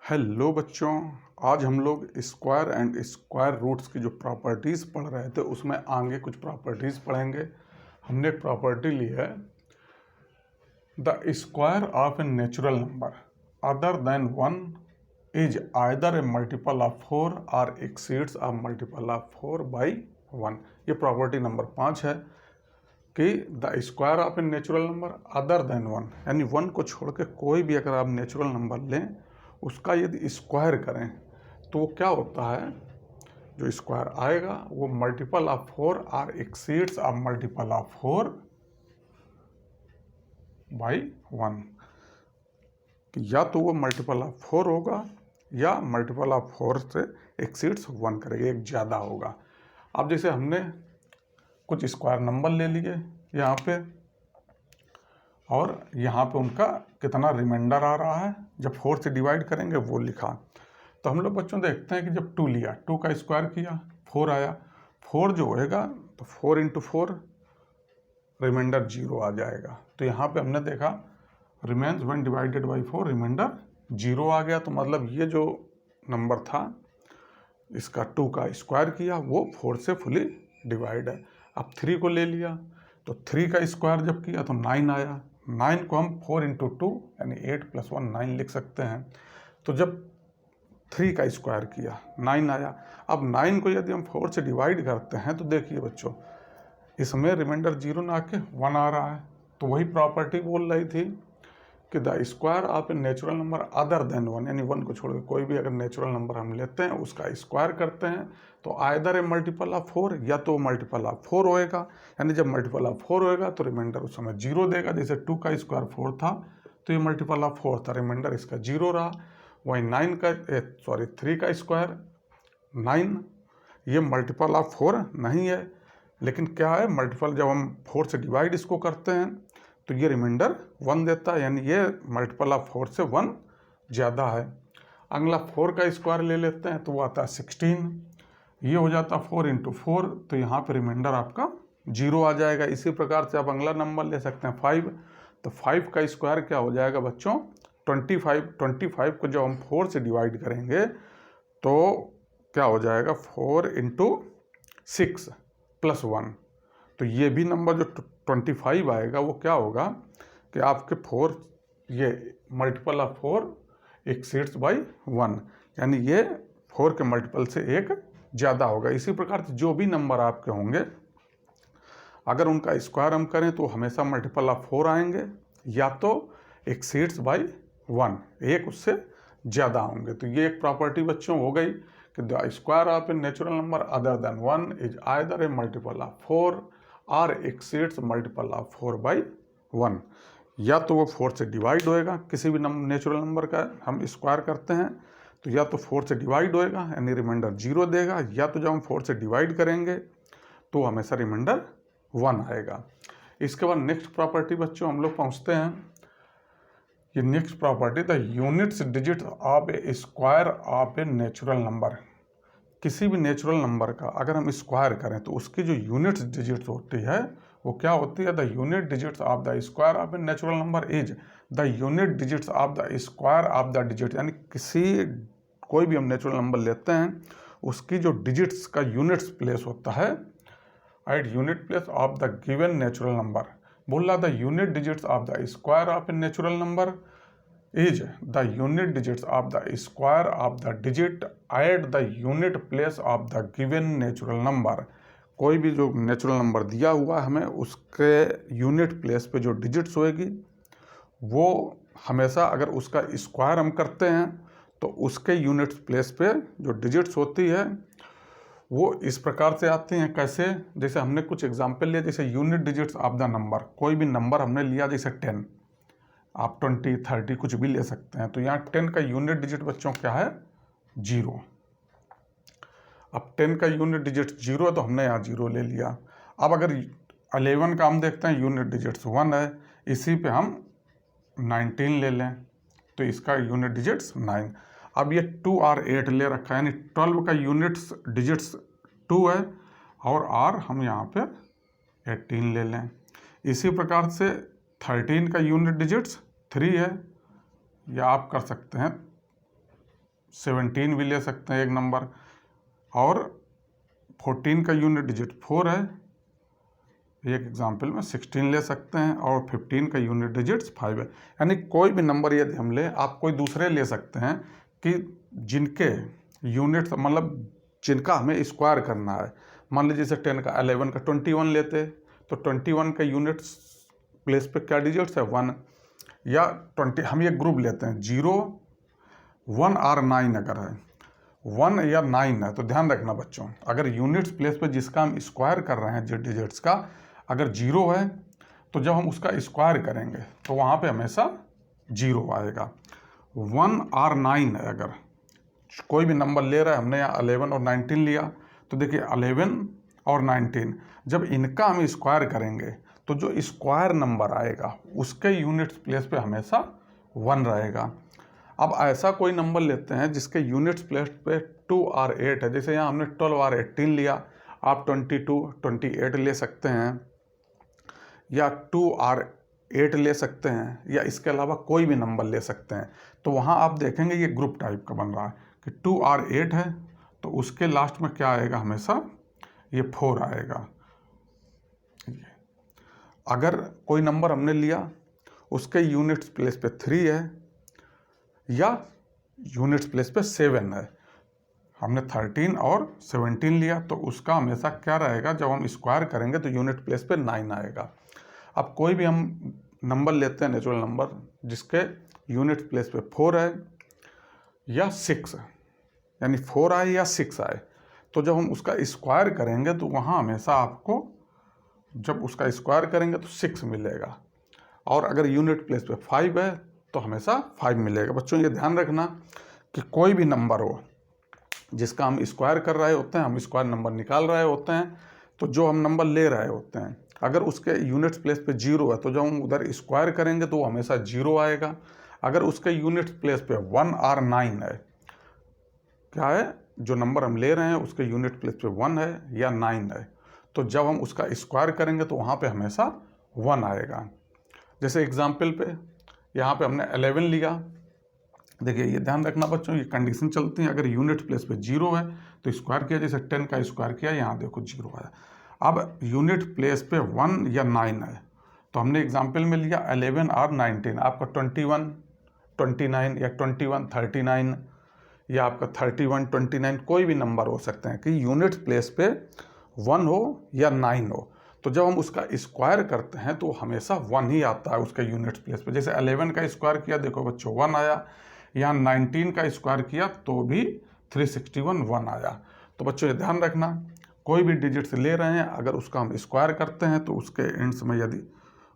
Hello बच्चों, आज हम लोग स्क्वायर एंड स्क्वायर रूट्स की जो प्रॉपर्टीज़ पढ़ रहे थे उसमें आगे कुछ प्रॉपर्टीज़ पढ़ेंगे। हमने एक प्रॉपर्टी ली है, the square of a natural number other than one is either A multiple of 4 और exceeds a multiple of 4 by 1। ये प्रॉपर्टी नंबर 5 है कि the square of a natural number other than one, यानी 1 को छोड़ के कोई भी अगर आप नेचुरल नंबर लें उसका यदि स्क्वायर करें तो वो क्या होता है, जो स्क्वायर आएगा वो मल्टीपल ऑफ 4 और exceeds of multiple of 4 by 1। या तो वो मल्टीपल ऑफ 4 होगा या मल्टीपल ऑफ 4 से एक्सीड्स 1 करेगा, एक ज़्यादा होगा। अब जैसे हमने कुछ स्क्वायर नंबर ले लिए यहाँ पे और यहाँ पे उनका कितना रिमाइंडर आ रहा है, जब 4 से डिवाइड करेंगे वो लिखा। तो हम लोग बच्चों देखते हैं कि जब 2 लिया, 2 का स्क्वायर किया 4 आया, 4 जो होएगा तो 4 इंटू 4 रिमाइंडर 0 आ जाएगा। तो यहाँ पे हमने देखा remains when divided by 4 remainder 0 आ गया। तो मतलब ये जो नंबर था इसका 2 का स्क्वायर किया वो 4 से फुली डिवाइड है। अब 3 को ले लिया तो 3 का स्क्वायर जब किया तो 9 आया। 9 को हम 4 इंटू 2 यानी 8 + 1 9 लिख सकते हैं। तो जब 3 का स्क्वायर किया 9 आया। अब 9 को यदि हम 4 से डिवाइड करते हैं तो देखिए बच्चों इसमें रिमाइंडर 0 ना आके 1 आ रहा है। तो वही प्रॉपर्टी बोल रही थी कि the square of a natural number other than 1, यानी 1 को छोड़ के कोई भी अगर नेचुरल नंबर हम लेते हैं उसका स्क्वायर करते हैं तो आइदर ए मल्टीपल ऑफ 4 या तो मल्टीपल ऑफ 4 होएगा। यानी जब मल्टीपल ऑफ 4 होएगा तो रिमाइंडर उस समय 0 देगा। जैसे 2 का स्क्वायर 4 था तो ये मल्टीपल ऑफ 4 था, रिमाइंडर इसका 0 रहा। वहीं 3 का स्क्वायर 9, ये मल्टीपल ऑफ 4 नहीं है, लेकिन क्या है मल्टीपल जब हम 4 से डिवाइड इसको करते हैं तो ये रिमाइंडर 1 देता है, यानी ये मल्टीपल ऑफ 4 से 1 ज़्यादा है। अगला 4 का स्क्वायर ले लेते हैं तो वो आता है 16, ये हो जाता है 4 इंटू 4, तो यहाँ पे रिमाइंडर आपका 0 आ जाएगा। इसी प्रकार से आप अगला नंबर ले सकते हैं 5, तो 5 का स्क्वायर क्या हो जाएगा बच्चों 25। 25 को जब हम 4 से डिवाइड करेंगे तो क्या हो जाएगा 4 इंटू 6 + 1, तो ये भी नंबर जो 25 आएगा वो क्या होगा कि आपके 4 ये मल्टीपल ऑफ 4 एक्सीड्स बाई 1, यानी ये 4 के मल्टीपल से एक ज़्यादा होगा। इसी प्रकार से जो भी नंबर आपके होंगे अगर उनका स्क्वायर हम करें तो हमेशा मल्टीपल ऑफ 4 आएंगे या तो एक्सीड्स बाई 1, एक उससे ज़्यादा होंगे। तो ये एक प्रॉपर्टी बच्चों हो गई कि the square of a natural number other than 1 is either A multiple of 4 और एक्सीड्स मल्टीपल ऑफ 4 बाई 1। या तो वो 4 से डिवाइड होएगा, किसी भी नेचुरल नंबर का हम स्क्वायर करते हैं तो या तो 4 से डिवाइड होएगा यानी रिमाइंडर 0 देगा, या तो जब हम 4 से डिवाइड करेंगे तो हमेशा रिमाइंडर 1 आएगा। इसके बाद नेक्स्ट प्रॉपर्टी बच्चों हम लोग पहुँचते हैं। ये next property the units digit of A square of a natural number. किसी भी नेचुरल नंबर का अगर हम स्क्वायर करें तो उसकी जो यूनिट्स डिजिट्स होती है वो क्या होती है, the unit digits of the square of a natural number is the unit digits of the square of the digit. यानी कोई भी हम नेचुरल नंबर लेते हैं उसकी जो डिजिट्स का यूनिट्स प्लेस होता है at unit place of the given natural number. बोला the unit digits of the square of a natural number is the unit digits of the square of the digit at the unit place of the given natural number. कोई भी जो natural number दिया हुआ है हमें उसके unit place पे जो डिजिट्स होएगी वो हमेशा अगर उसका स्क्वायर हम करते हैं तो उसके यूनिट प्लेस पे जो डिजिट्स होती है वो इस प्रकार से आती हैं। कैसे, जैसे हमने कुछ एग्जाम्पल लिया, जैसे unit digits of the number, कोई भी नंबर हमने लिया जैसे 10, आप 20 30 कुछ भी ले सकते हैं। तो यहाँ 10 का यूनिट डिजिट बच्चों क्या है 0। अब 10 का यूनिट डिजिट 0 है तो हमने यहाँ 0 ले लिया। अब अगर 11 का हम देखते हैं यूनिट डिजिट्स 1 है, इसी पे हम 19 ले लें तो इसका यूनिट डिजिट्स 9। अब ये 2 और 8 ले रखा है, यानी 12 का यूनिट्स डिजिट्स 2 है और R हम यहाँ पे 18 ले लें। इसी प्रकार से 13 का यूनिट डिजिट्स 3 है, या आप कर सकते हैं 17 भी ले सकते हैं एक नंबर, और 14 का यूनिट डिजिट 4 है, एक एग्जाम्पल में 16 ले सकते हैं, और 15 का यूनिट डिजिट्स 5 है। यानी कोई भी नंबर यदि हम ले, आप कोई दूसरे ले सकते हैं कि जिनके यूनिट्स मतलब जिनका हमें स्क्वायर करना है। मान लीजिए जैसे 10 का 11 का 21 लेते, तो 21 का यूनिट्स प्लेस पे क्या डिजिट्स है 1, या 20 हम ये ग्रुप लेते हैं 0, 1 और 9 अगर है 1 या 9 है तो ध्यान रखना बच्चों, अगर यूनिट्स प्लेस पे जिसका हम स्क्वायर कर रहे हैं जो डिजिट्स का अगर 0 है तो जब हम उसका स्क्वायर करेंगे तो वहाँ पे हमेशा 0 आएगा। 1 और 9 है, अगर कोई भी नंबर ले रहा है, हमने यहाँ 11 और 19 लिया, तो देखिए 11 और 19 जब इनका हम स्क्वायर करेंगे तो जो स्क्वायर नंबर आएगा उसके यूनिट्स प्लेस पे हमेशा 1 रहेगा। अब ऐसा कोई नंबर लेते हैं जिसके यूनिट्स प्लेस पे 2 और 8 है, जैसे यहाँ हमने 12 और 18 लिया, आप 22, 28 ले सकते हैं, या 2 और 8 ले सकते हैं, या इसके अलावा कोई भी नंबर ले सकते हैं। तो वहाँ आप देखेंगे ये ग्रुप टाइप का बन रहा है कि 2 और 8 है तो उसके लास्ट में क्या आएगा, हमेशा ये 4 आएगा। अगर कोई नंबर हमने लिया उसके यूनिट्स प्लेस पे 3 है या यूनिट्स प्लेस पे 7 है, हमने 13 और 17 लिया तो उसका हमेशा क्या रहेगा, जब हम स्क्वायर करेंगे तो यूनिट प्लेस पे 9 आएगा। अब कोई भी हम नंबर लेते हैं नेचुरल नंबर जिसके यूनिट प्लेस पे 4 है या 6 है, यानी 4 आए या 6 आए, तो जब हम उसका स्क्वायर करेंगे तो वहाँ हमेशा आपको जब उसका स्क्वायर करेंगे तो 6 मिलेगा, और अगर यूनिट प्लेस पे 5 है तो हमेशा 5 मिलेगा। बच्चों ये ध्यान रखना कि कोई भी नंबर हो जिसका हम स्क्वायर कर रहे होते हैं, हम स्क्वायर नंबर निकाल रहे होते हैं, तो जो हम नंबर ले रहे होते हैं अगर उसके यूनिट्स प्लेस पे 0 है तो जब हम उधर स्क्वायर करेंगे तो वो हमेशा 0 आएगा। अगर उसके यूनिट्स प्लेस पे 1 और 9 है, क्या है, जो नंबर हम ले रहे हैं उसके यूनिट प्लेस पे 1 है या 9 है, तो जब हम उसका स्क्वायर करेंगे तो वहाँ पे हमेशा 1 आएगा। जैसे एग्जाम्पल पे यहाँ पे हमने 11 लिया, देखिए ये ध्यान रखना बच्चों, ये कंडीशन चलती है, अगर यूनिट प्लेस पे 0 है तो स्क्वायर किया, जैसे 10 का स्क्वायर किया, यहाँ देखो 0 आया। अब यूनिट प्लेस पे 1 या 9 है तो हमने एग्जाम्पल में लिया 11 और 19, आपका 21, 29 या 21, 39 या आपका 31, 29 कोई भी नंबर हो सकते हैं कि यूनिट प्लेस पे 1 हो या 9 हो, तो जब हम उसका स्क्वायर करते हैं तो हमेशा 1 ही आता है उसके यूनिट प्लेस पे। जैसे 11 का स्क्वायर किया, देखो बच्चों 1 आया, यहाँ 19 का स्क्वायर किया तो भी 361 1 आया। तो बच्चों ये ध्यान रखना, कोई भी डिजिट्स ले रहे हैं अगर उसका हम स्क्वायर करते हैं तो उसके एंड्स में यदि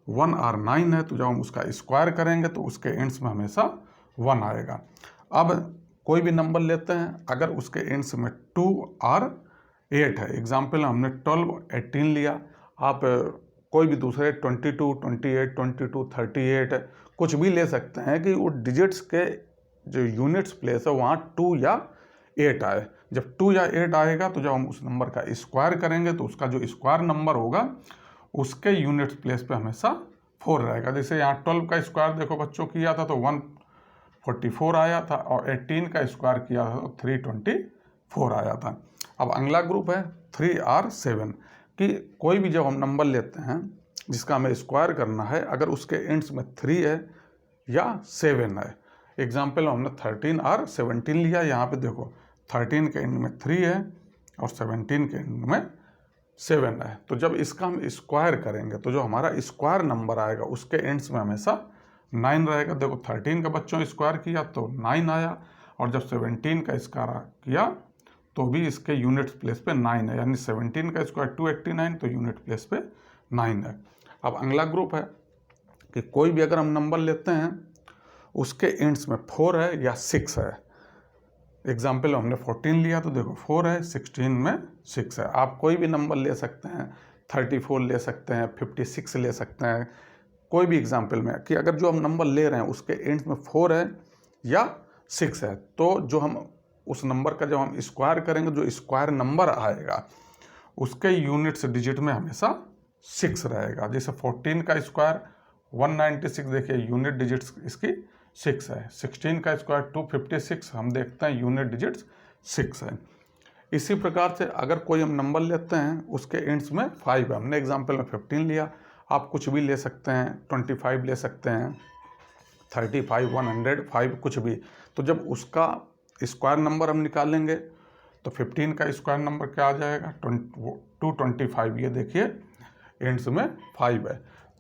1 और 9 है तो जब हम उसका स्क्वायर करेंगे तो उसके एंड्स में हमेशा 1 आएगा। अब कोई भी नंबर लेते हैं अगर उसके एंड्स में 2 और 8 है, एग्जाम्पल हमने 12, 18 लिया, आप कोई भी दूसरे 22, 28, 22, 38 कुछ भी ले सकते हैं कि वो डिजिट्स के जो यूनिट्स प्लेस है वहाँ 2 या 8 आए। जब 2 या 8 आएगा तो जब हम उस नंबर का स्क्वायर करेंगे तो उसका जो स्क्वायर नंबर होगा उसके यूनिट्स प्लेस पे हमेशा 4 रहेगा। जैसे यहाँ 12 का स्क्वायर देखो बच्चों किया था तो 144 आया था, और 18 का स्क्वायर किया था तो 324 आया था। अब अगला ग्रुप है 3 और 7, कि कोई भी जब हम नंबर लेते हैं जिसका हमें स्क्वायर करना है अगर उसके एंड्स में 3 है या 7 है, एग्जाम्पल हमने 13 और 17 लिया, यहाँ पे देखो 13 के एंड में 3 है और 17 के एंड में 7 है, तो जब इसका हम स्क्वायर करेंगे तो जो हमारा स्क्वायर नंबर आएगा उसके एंड्स में हमेशा 9 रहेगा। देखो 13 का बच्चों स्क्वायर किया तो 9 आया, और जब 17 का स्क्वायर किया तो भी इसके यूनिट प्लेस पे 9 है, यानी 17 का स्क्वायर 289 तो यूनिट प्लेस पे 9 है। अब अगला ग्रुप है कि कोई भी अगर हम नंबर लेते हैं उसके एंड्स में 4 है या 6 है, एग्जाम्पल हमने 14 लिया तो देखो 4 है, 16 में 6 है। आप कोई भी नंबर ले सकते हैं, 34 ले सकते हैं, 56 ले सकते हैं, कोई भी एग्जाम्पल में, कि अगर जो हम नंबर ले रहे हैं उसके एंड्स में 4 है या 6 है तो जो हम उस नंबर का जब हम स्क्वायर करेंगे जो स्क्वायर नंबर आएगा उसके यूनिट्स डिजिट में हमेशा 6 रहेगा। जैसे 14 का स्क्वायर 196, देखिए यूनिट डिजिट्स इसकी 6 है। 16 का स्क्वायर 256, हम देखते हैं यूनिट डिजिट्स 6 है। इसी प्रकार से अगर कोई हम नंबर लेते हैं उसके एंड्स में 5 है, हमने एग्जांपल में 15 लिया, आप कुछ भी ले सकते हैं, 25 ले सकते हैं, 35, 105, कुछ भी। तो जब उसका स्क्वायर नंबर हम निकालेंगे तो 15 का स्क्वायर नंबर क्या आ जाएगा, 225। ये देखिए एंड्स में 5 है,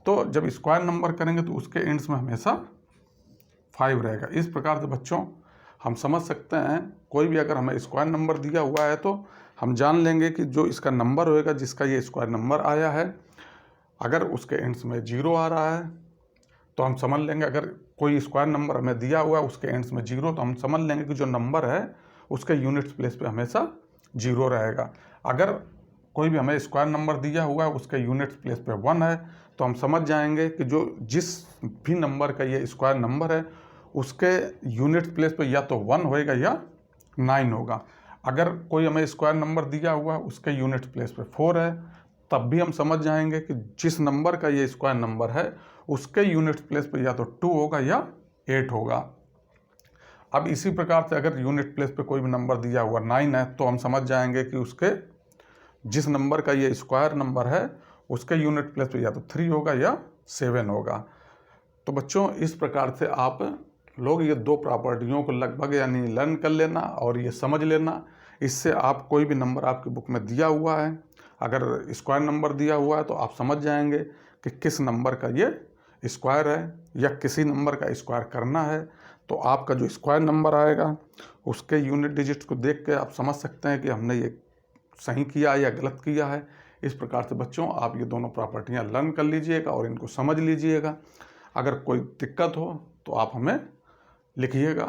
तो जब स्क्वायर नंबर करेंगे तो उसके एंड्स में हमेशा 5 रहेगा। इस प्रकार से बच्चों हम समझ सकते हैं, कोई भी अगर हमें स्क्वायर नंबर दिया हुआ है तो हम जान लेंगे कि जो इसका नंबर होएगा, जिसका ये स्क्वायर नंबर आया है, अगर उसके एंड्स में 0 आ रहा है तो हम समझ लेंगे, अगर कोई स्क्वायर नंबर हमें दिया हुआ है उसके एंड्स में 0, तो हम समझ लेंगे कि जो नंबर है उसके यूनिट्स प्लेस पे हमेशा 0 रहेगा। अगर कोई भी हमें स्क्वायर नंबर दिया हुआ है उसके यूनिट्स प्लेस पे 1 है, तो हम समझ जाएंगे कि जो जिस भी नंबर का ये स्क्वायर नंबर है उसके यूनिट प्लेस पे या तो 1 होएगा या 9 होगा। अगर कोई हमें स्क्वायर नंबर दिया हुआ है उसके यूनिट प्लेस पे 4 है, तब भी हम समझ जाएंगे कि जिस नंबर का ये स्क्वायर नंबर है उसके यूनिट प्लेस पे या तो 2 होगा या 8 होगा। अब इसी प्रकार से अगर यूनिट प्लेस पे कोई भी नंबर दिया हुआ 9 है, तो हम समझ जाएंगे कि उसके जिस नंबर का ये स्क्वायर नंबर है उसके यूनिट प्लेस पे या तो 3 होगा या 7 होगा। तो बच्चों इस प्रकार से आप लोग ये 2 प्रॉपर्टियों को लगभग यानी लर्न कर लेना और ये समझ लेना। इससे आप कोई भी नंबर आपकी बुक में दिया हुआ है, अगर स्क्वायर नंबर दिया हुआ है तो आप समझ जाएंगे कि किस नंबर का ये स्क्वायर है या किसी नंबर का स्क्वायर करना है, तो आपका जो स्क्वायर नंबर आएगा उसके यूनिट डिजिट्स को देख के आप समझ सकते हैं कि हमने ये सही किया या गलत किया है। इस प्रकार से बच्चों आप ये दोनों प्रॉपर्टियां लर्न कर लीजिएगा और इनको समझ लीजिएगा। अगर कोई दिक्कत हो तो आप हमें लिखिएगा।